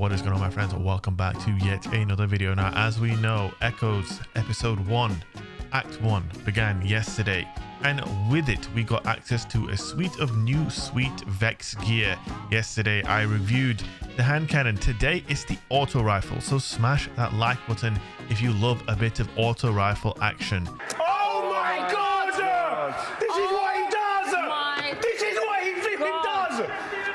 What is going on, my friends? Welcome back to yet another video. Now, as we know, Echoes episode 1 act 1 began yesterday, and with it we got access to a suite of new sweet VEX gear. Yesterday I reviewed the hand cannon. Today it's the auto rifle, so smash that like button if you love a bit of auto rifle action. Oh my god! This is what he does! This is what he flipping does!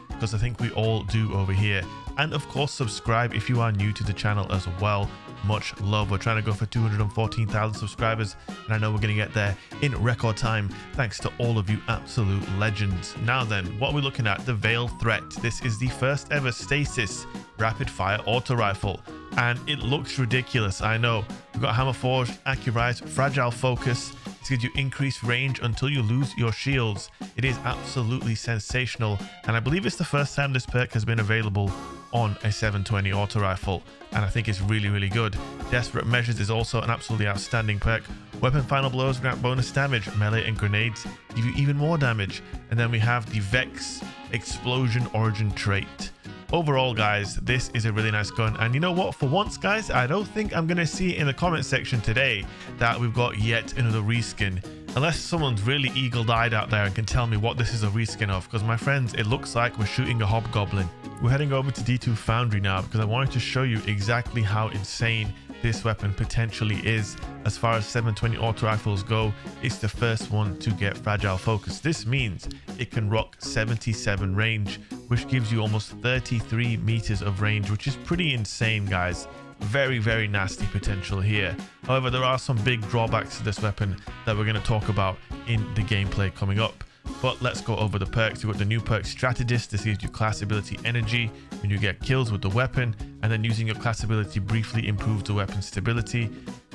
Because I think we all do over here. And of course, subscribe if you are new to the channel as well. Much love. We're trying to go for 214,000 subscribers, and I know we're going to get there in record time thanks to all of you absolute legends. Now then, what are we looking at? The Veiled Threat. This is the first ever stasis rapid fire auto rifle, and it looks ridiculous. I know. We've got hammer forged, accurized, fragile focus. This gives you increased range until you lose your shields. It is absolutely sensational, and I believe it's the first time this perk has been available on a 720 auto rifle, and I think it's really good. Desperate Measures is also an absolutely outstanding perk. Weapon Final Blows grant bonus damage. Melee and grenades give you even more damage. And then we have the VEX Explosion Origin trait. Overall, guys, this is a really nice gun, and you know what, for once, guys, I don't think I'm gonna see in the comment section today that we've got yet another reskin, unless someone's really eagle-eyed out there and can tell me what this is a reskin of, because my friends, it looks like we're shooting a hobgoblin. We're heading over to D2 Foundry now because I wanted to show you exactly how insane this weapon potentially is. As far as 720 auto rifles go, it's the first one to get fragile focus. This means it can rock 77 range, which gives you almost 33 meters of range, which is pretty insane, guys. Very nasty potential here. However, there are some big drawbacks to this weapon that we're going to talk about in the gameplay coming up. But let's go over the perks. You've got the new perk Strategist. This gives you class ability energy when you get kills with the weapon, and then using your class ability briefly improves the weapon stability.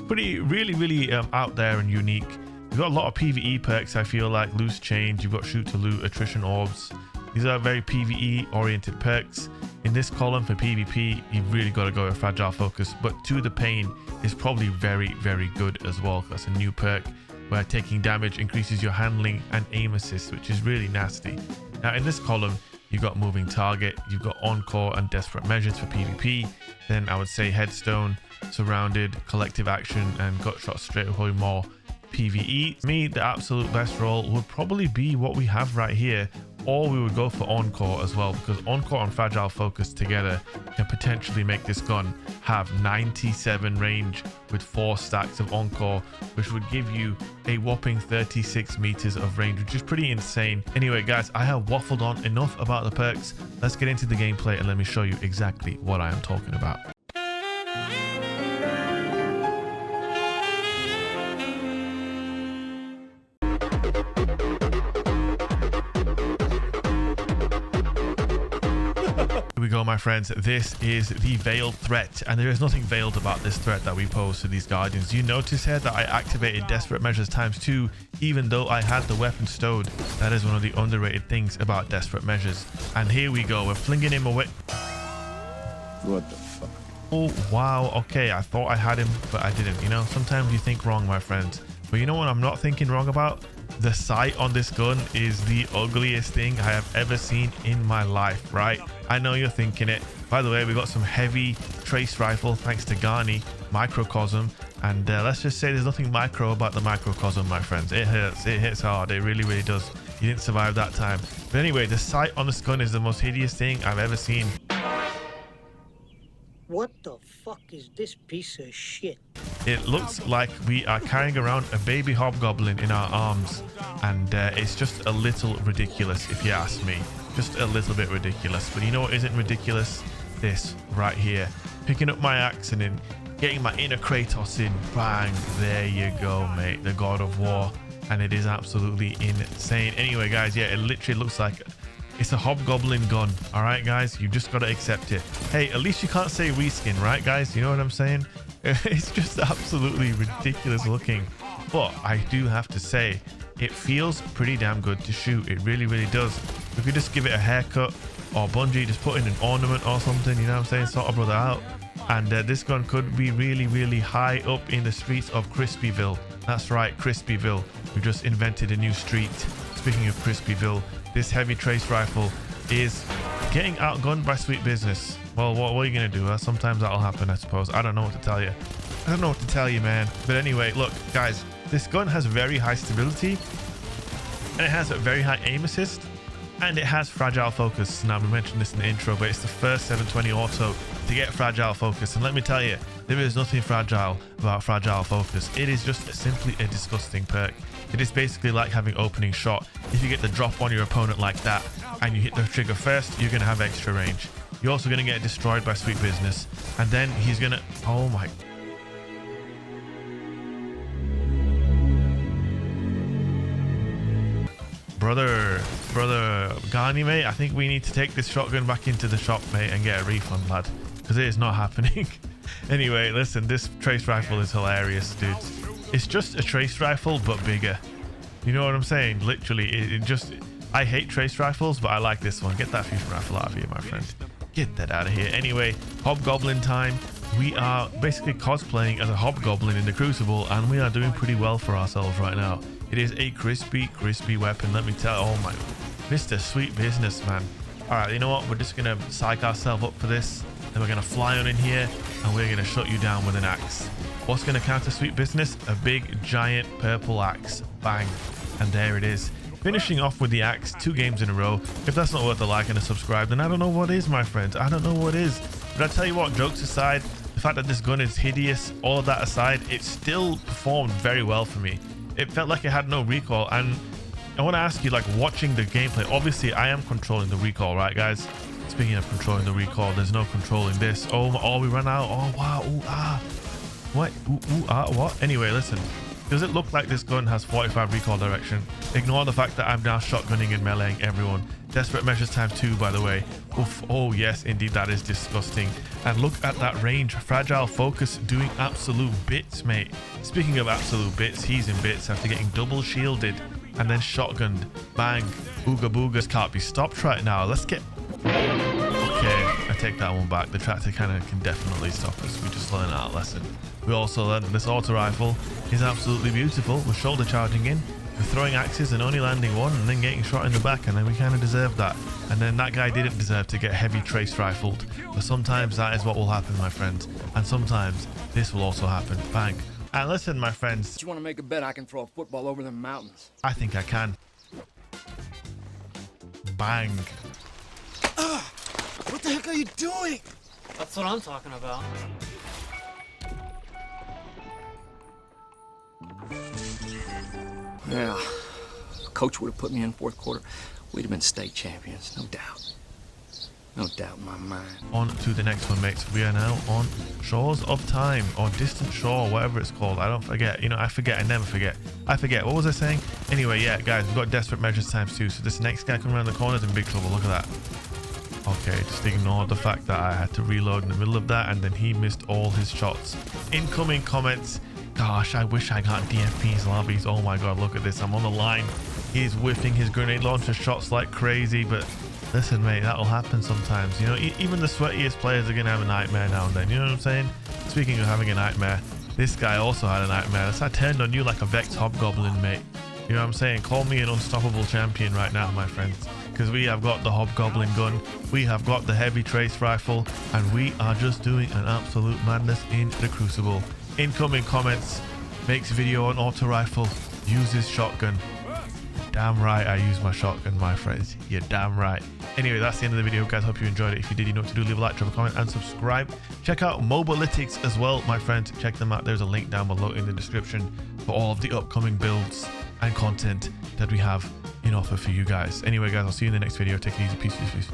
Really out there and unique. You've got a lot of PvE perks, I feel like. Loose Change, you've got Shoot to Loot, Attrition Orbs. These are very PvE oriented perks. In this column for PvP, you've really got to go with Fragile Focus, but To the Pain is probably very good as well. That's a new perk where taking damage increases your handling and aim assist, which is really nasty. Now in this column, you've got Moving Target, you've got Encore and Desperate Measures for PvP. Then I would say Headstone, Surrounded, Collective Action, and Gut Shot Straight Away more PvE. To me, the absolute best role would probably be what we have right here, or we would go for Encore as well, because Encore and Fragile Focus together can potentially make this gun have 97 range with 4 stacks of Encore, which would give you a whopping 36 meters of range, which is pretty insane. Anyway, guys, I have waffled on enough about the perks. Let's get into the gameplay and let me show you exactly what I am talking about. Here we go, my friends. This is the Veiled Threat, and there is nothing veiled about this threat that we pose to these Guardians. You notice here that I activated Desperate Measures ×2 even though I had the weapon stowed. That is one of the underrated things about Desperate Measures. And here we go, we're flinging him away. What the fuck? Oh wow, okay, I thought I had him, but I didn't. You know, sometimes you think wrong, my friends. But you know what I'm not thinking wrong about? The sight on this gun is the ugliest thing I have ever seen in my life, right? I know you're thinking it. By the way, we got some heavy trace rifle thanks to Garni, Microcosm, and let's just say there's nothing micro about the Microcosm, my friends. It hurts, it hits hard, it really does. You didn't survive that time. But anyway, the sight on this gun is the most hideous thing I've ever seen. What the fuck is this piece of shit? It looks like we are carrying around a baby hobgoblin in our arms, and it's just a little ridiculous if you ask me. Just a little bit ridiculous. But you know what isn't ridiculous? This right here. Picking up my axe and then getting my inner Kratos in. Bang, there you go, mate. The God of War. And it is absolutely insane. Anyway, guys, yeah, it literally looks like it's a hobgoblin gun. All right, guys, you just got to accept it. Hey, at least you can't say reskin, right, guys? You know what I'm saying? It's just absolutely ridiculous looking. But I do have to say, it feels pretty damn good to shoot. It really does. We could just give it a haircut, or Bungie just put in an ornament or something, you know what I'm saying? Sort of brother out. And this gun could be really high up in the streets of Crispyville. That's right, Crispyville. We just invented a new street. Speaking of Crispyville, this heavy trace rifle is getting outgunned by Sweet Business. Well, what are you gonna do? Sometimes that'll happen, I suppose. I don't know what to tell you. I don't know what to tell you, man. But anyway, look, guys, this gun has very high stability, and it has a very high aim assist, and it has fragile focus. Now, we mentioned this in the intro, but it's the first 720 auto to get fragile focus. And let me tell you, there is nothing fragile about fragile focus. It is just simply a disgusting perk. It is basically like having opening shot. If you get the drop on your opponent like that and you hit the trigger first, you're going to have extra range. You're also going to get destroyed by Sweet Business, and then he's going to, oh my, brother Garni, mate, I think we need to take this shotgun back into the shop, mate, and get a refund, lad, because it is not happening. Anyway, listen, this trace rifle is hilarious, dudes. It's just a trace rifle but bigger. You know what I'm saying? Literally, it just, I hate trace rifles, but I like this one. Get that fusion rifle out of here, my friend. Get that out of here. Anyway, hobgoblin time. We are basically cosplaying as a hobgoblin in the Crucible, and we are doing pretty well for ourselves right now. It is a crispy weapon, let me tell you. Oh my, Mr. Sweet Business, man. All right, you know what? We're just gonna psych ourselves up for this. Then we're gonna fly on in here, and we're gonna shut you down with an axe. What's gonna counter Sweet Business? A big, giant purple axe. Bang. And there it is. Finishing off with the axe 2 games in a row. If that's not worth a like and a subscribe, then I don't know what is, my friends. I don't know what is. But I tell you what, jokes aside, the fact that this gun is hideous, all of that aside, it still performed very well for me. It felt like it had no recoil, and I want to ask you, like, watching the gameplay, obviously I am controlling the recoil, right, guys? Speaking of controlling the recoil, there's no controlling this. Oh, we ran out. Oh wow. Ooh, ah. What? Ooh, ah, what? Anyway, listen, does it look like this gun has 45 recoil direction? Ignore the fact that I'm now shotgunning and meleeing everyone. Desperate measures time 2, by the way. Oof. Oh yes, indeed, that is disgusting. And look at that range. Fragile focus doing absolute bits, mate. Speaking of absolute bits, he's in bits after getting double shielded and then shotgunned. Bang. Ooga boogas can't be stopped right now. Let's get, okay, I take that one back. The tractor cannon can definitely stop us. We just learned our lesson. We also learned that this auto rifle is absolutely beautiful. We're shoulder charging in, we're throwing axes and only landing one, and then getting shot in the back, and then we kind of deserve that. And then that guy didn't deserve to get heavy trace rifled. But sometimes that is what will happen, my friends. And sometimes this will also happen. Bang. And listen, my friends. Do you want to make a bet I can throw a football over the mountains? I think I can. Bang. What the heck are you doing? That's what I'm talking about. Yeah, coach would have put me in 4th quarter. We'd have been state champions, no doubt. No doubt in my mind. On to the next one, mates. We are now on Shores of Time, or Distant Shore, whatever it's called. I don't forget. You know, I forget. I never forget. I forget. What was I saying? Anyway, yeah, guys, we've got Desperate Measures times 2. So this next guy coming around the corner is in big trouble. Look at that. Okay, just ignore the fact that I had to reload in the middle of that, and then he missed all his shots. Incoming comments. Gosh, I wish I got DFP's lobbies. Oh my god, look at this. I'm on the line. He's whiffing his grenade launcher shots like crazy, but listen, mate, that'll happen sometimes. You know, even the sweatiest players are gonna have a nightmare now and then. You know what I'm saying? Speaking of having a nightmare, this guy also had a nightmare. I turned on you like a VEX hobgoblin, mate. You know what I'm saying? Call me an unstoppable champion right now, my friends, because we have got the hobgoblin gun, we have got the heavy trace rifle, and we are just doing an absolute madness in the Crucible. Incoming comments. Makes video on auto rifle. Uses shotgun. Damn right I use my shotgun, my friends. You're damn right. Anyway, that's the end of the video, guys. Hope you enjoyed it. If you did, you know what to do. Leave a like, drop a comment, and subscribe. Check out Mobalytics as well, my friends. Check them out. There's a link down below in the description for all of the upcoming builds and content that we have in offer for you guys. Anyway, guys, I'll see you in the next video. Take it easy. Peace.